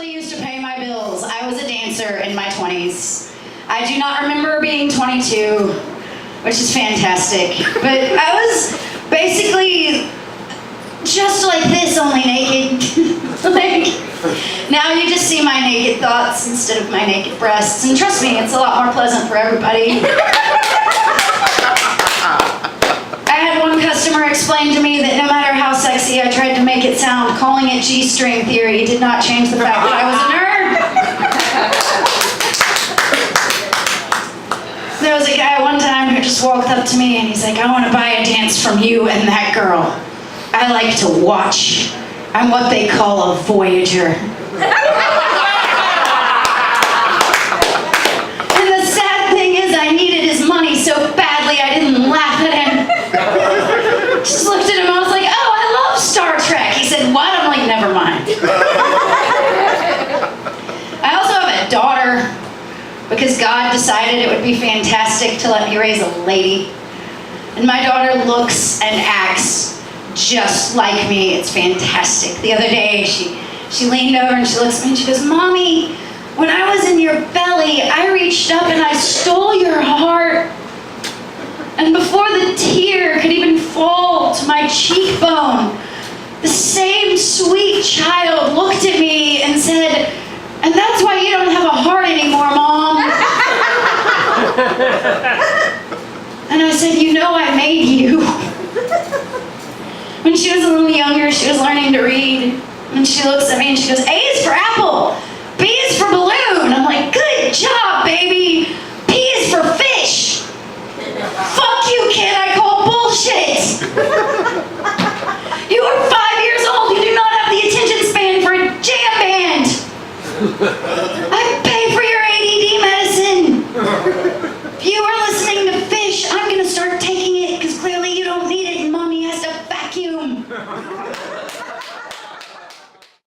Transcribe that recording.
actually used to pay my bills. I was a dancer in my 20s. I do not remember being 22, which is fantastic. But I was basically just like this, only naked. Like, now you just see my naked thoughts instead of my naked breasts. And trust me, it's a lot more pleasant for everybody. I had one customer explain to me that no matter how sexy I tried to make it sound, calling it G-string theory did not change the fact that I was a nerd. There was a guy one time who just walked up to me and he's like, I want to buy a dance from you and that girl. I like to watch. I'm what they call a voyager. And the sad thing is I needed his money so badly I didn't laugh at him. Just looked at him, I was like, oh, I love Star Trek. He said, what? I'm like, never mind. I also have a daughter because God decided it would be fantastic to let me raise a lady. And my daughter looks and acts just like me. It's fantastic. The other day, she leaned over and she looks at me and she goes, Mommy, when I was in your belly, I reached up and I stole your heart. And before the tear could even fall to my cheekbone, the same sweet child looked at me and said, and that's why you don't have a heart anymore, Mom. And I said, you know I made you. When she was a little younger, she was learning to read. And she looks at me and she goes, A is for apple, B is for balloon. I'm like, good job, baby. P is for fish. Fuck you, kid, I call bullshit. You are 5 years old. You do not have the attention span for a jam band. I pay for your ADD medicine. If you were